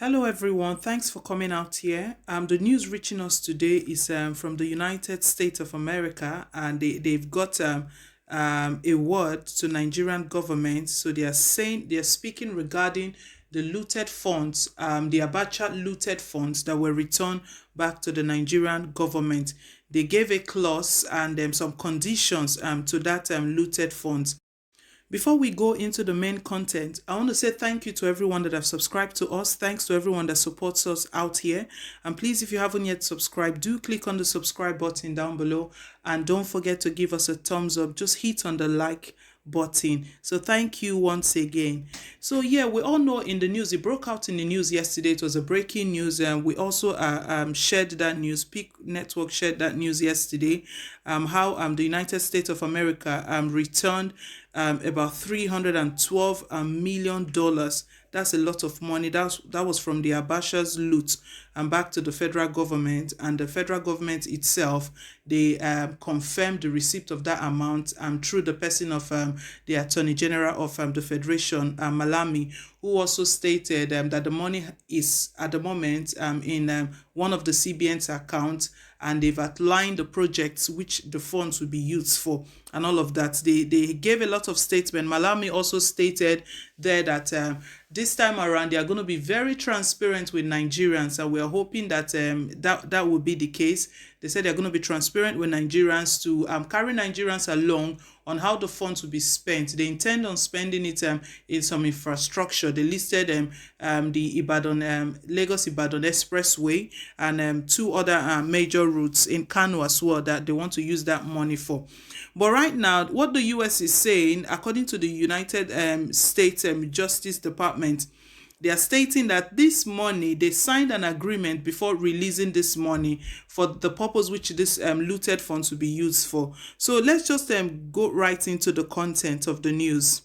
Hello, everyone. Thanks for coming out here. The news reaching us today is from the United States of America, and they've got a word to Nigerian government. So they're speaking regarding the looted funds, the Abacha looted funds that were returned back to the Nigerian government. They gave a clause and some conditions to that looted funds. Before we go into the main content, I want to say thank you to everyone that have subscribed to us. Thanks to everyone that supports us out here. And please, if you haven't yet subscribed, do click on the subscribe button down below. And don't forget to give us a thumbs up. Just hit on the like button. So thank you once again. So yeah, we all know in the news, it broke out in the news yesterday. It was a breaking news, and we also shared that news. Peak Network shared that news yesterday. How the United States of America returned about $312 million. That's a lot of money. That was from the Abacha's loot and back to the federal government. And the federal government itself, they confirmed the receipt of that amount through the person of the Attorney General of the Federation, Malami, who also stated that the money is at the moment in one of the CBN's accounts, and they've outlined the projects which the funds will be used for and all of that. They gave a lot of statements. Malami also stated there that this time around they are going to be very transparent with Nigerians, and we are hoping that that will be the case. They said they're going to be transparent with Nigerians to carry Nigerians along on how the funds will be spent. They intend on spending it in some infrastructure. They listed the Lagos-Ibadan Expressway and two other major routes in Kano as well that they want to use that money for. But right now, what the US is saying, according to the United States Justice Department, they are stating that this money, they signed an agreement before releasing this money for the purpose which this looted funds will be used for. So let's just go right into the content of the news.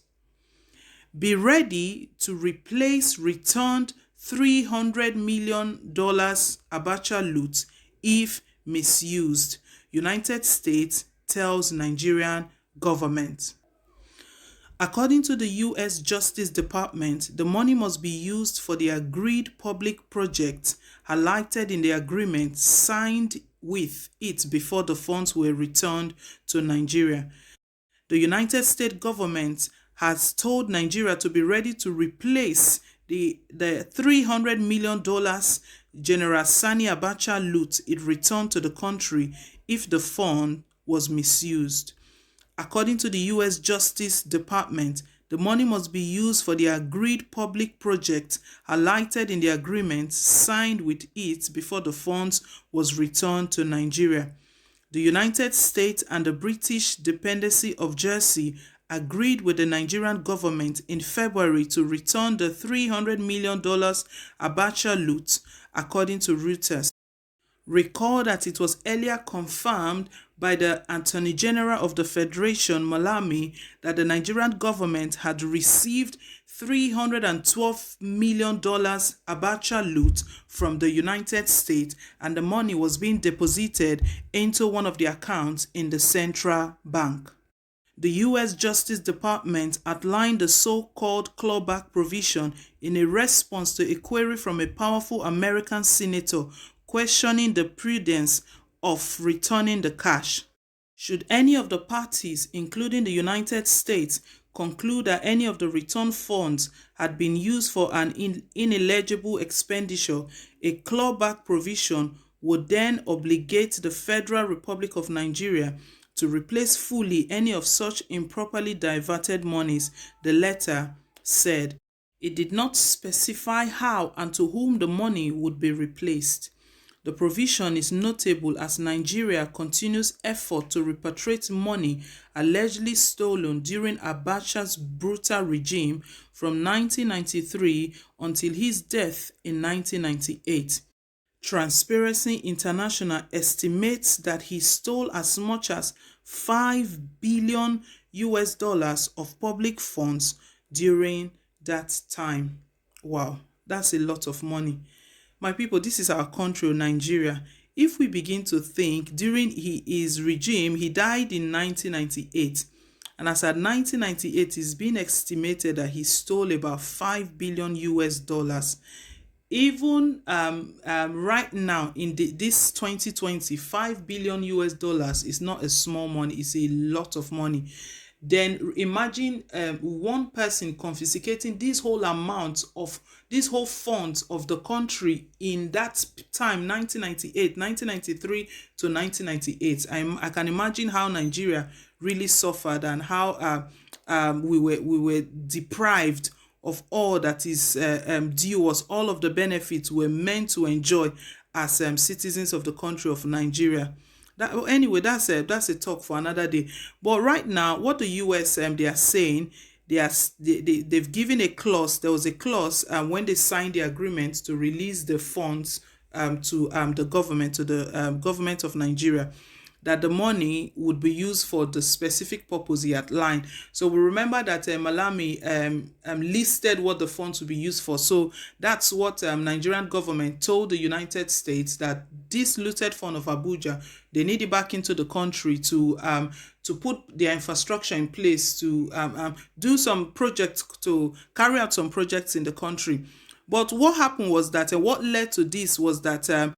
Be ready to replace returned $300 million Abacha loot if misused, United States tells Nigerian government. According to the U.S. Justice Department, the money must be used for the agreed public projects highlighted in the agreement signed with it before the funds were returned to Nigeria. The United States government has told Nigeria to be ready to replace the $300 million General Sani Abacha loot it returned to the country if the fund was misused. According to the U.S. Justice Department, the money must be used for the agreed public project highlighted in the agreement signed with it before the funds was returned to Nigeria. The United States and the British Dependency of Jersey agreed with the Nigerian government in February to return the $300 million Abacha loot, according to Reuters. Recall that it was earlier confirmed by the Attorney General of the Federation, Malami, that the Nigerian government had received $312 million Abacha loot from the United States, and the money was being deposited into one of the accounts in the central bank. The U.S. Justice Department outlined the so-called clawback provision in a response to a query from a powerful American senator questioning the prudence of returning the cash. Should any of the parties, including the United States, conclude that any of the returned funds had been used for an ineligible expenditure, a clawback provision would then obligate the Federal Republic of Nigeria to replace fully any of such improperly diverted monies, the letter said. It did not specify how and to whom the money would be replaced. The provision is notable as Nigeria continues effort to repatriate money allegedly stolen during Abacha's brutal regime from 1993 until his death in 1998. Transparency International estimates that he stole as much as $5 billion of public funds during that time. Wow, that's a lot of money. My people, this is our country, Nigeria. If we begin to think, during his regime, he died in 1998. And as at 1998, it's been estimated that he stole about $5 billion. even right now in this 2020, $5 billion is not a small money, it's a lot of money. Then imagine one person confiscating this whole amount of this whole funds of the country in that time, 1993 to 1998. I can imagine how Nigeria really suffered and how we were deprived of all that is due us. All of the benefits we're meant to enjoy as citizens of the country of Nigeria. Anyway, that's a talk for another day. But right now, what the US they are saying, they've given a clause. There was a clause when they signed the agreement to release the funds to the government, to the government of Nigeria, that the money would be used for the specific purpose he outlined. So we remember that Malami listed what the funds would be used for. So that's what Nigerian government told the United States, that this looted fund of Abuja, they need it back into the country to put their infrastructure in place, to do some projects, to carry out some projects in the country. But what happened was that what led to this was that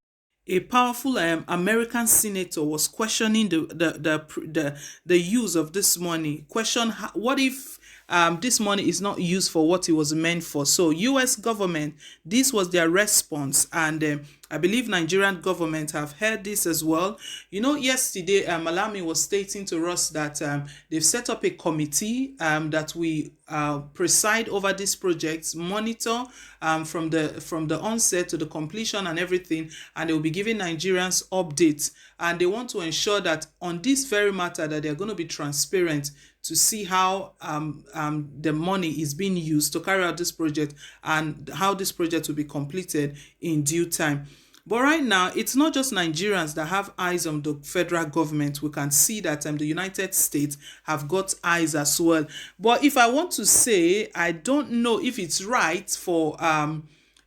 a powerful American senator was questioning the use of this money. What if this money is not used for what it was meant for? So US government, this was their response, and I believe Nigerian government have heard this as well. You know, yesterday Malami was stating to us that they've set up a committee that we preside over these projects, monitor from the onset to the completion and everything, and they will be giving Nigerians updates, and they want to ensure that on this very matter that they're going to be transparent to see how the money is being used to carry out this project and how this project will be completed in due time. But right now, it's not just Nigerians that have eyes on the federal government. We can see that the United States have got eyes as well. But if I want to say, I don't know if it's right for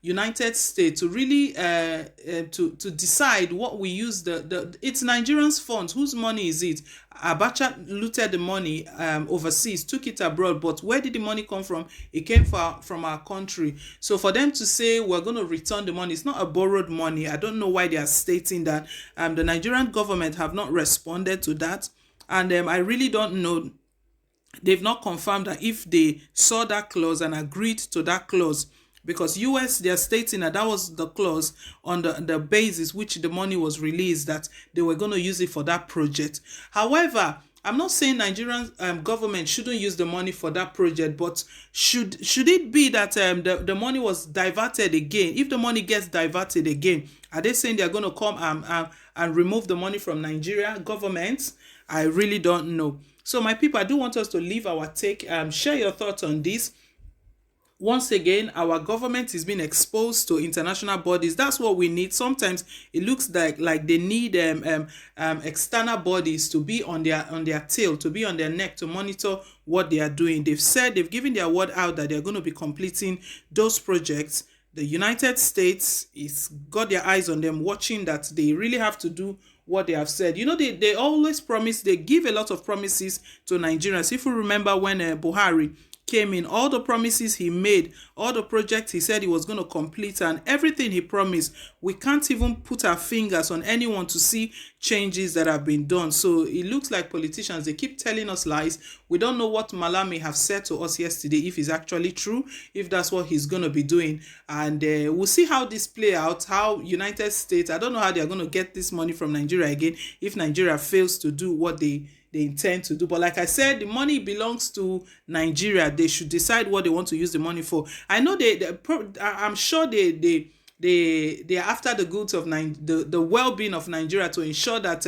United States to really to decide what we use it's Nigerians' funds. Whose money is it? Abacha looted the money overseas, took it abroad, but where did the money come from? It came from our country. So for them to say we're going to return the money, it's not a borrowed money. I don't know why they are stating that. The Nigerian government have not responded to that, and I really don't know. They've not confirmed that if they saw that clause and agreed to that clause, because US, they are stating that was the clause on the basis which the money was released, that they were going to use it for that project. However, I'm not saying Nigerian government shouldn't use the money for that project, but should it be that the money was diverted again? If the money gets diverted again, are they saying they're going to come and remove the money from Nigeria government? I really don't know. So my people, I do want us to leave our take. Share your thoughts on this. Once again, our government is being exposed to international bodies. That's what we need. Sometimes it looks like they need external bodies to be on their tail, to be on their neck, to monitor what they are doing. They've given their word out that they're going to be completing those projects. The United States is got their eyes on them, watching that they really have to do what they have said. You know, they always promise, they give a lot of promises to Nigerians. If you remember when Buhari came in, all the promises he made, all the projects he said he was going to complete, and everything he promised, we can't even put our fingers on anyone to see changes that have been done. So it looks like politicians, they keep telling us lies. We don't know what Malami have said to us yesterday, if it's actually true, if that's what he's going to be doing. And we'll see how this play out, how United States, I don't know how they're going to get this money from Nigeria again if Nigeria fails to do what they intend to do. But like I said, the money belongs to Nigeria. They should decide what they want to use the money for. I know I'm sure they are after the goods of the well-being of Nigeria, to ensure that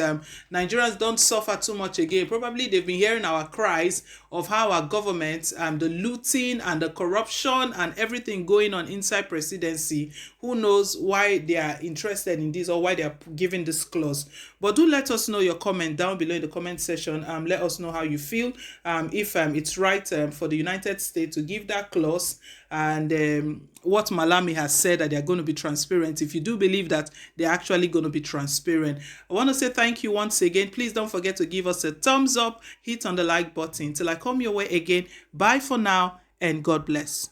Nigerians don't suffer too much again. Probably they've been hearing our cries of how our government, the looting and the corruption and everything going on inside presidency. Who knows why they are interested in this or why they are giving this clause. But do let us know your comment down below in the comment section. Let us know how you feel, if it's right for the United States to give that clause, and what Malami has said, that they're going to be transparent. If you do believe that they're actually going to be transparent, I want to say thank you once again. Please don't forget to give us a thumbs up, hit on the like button. Till I come your way again, bye for now, and God bless.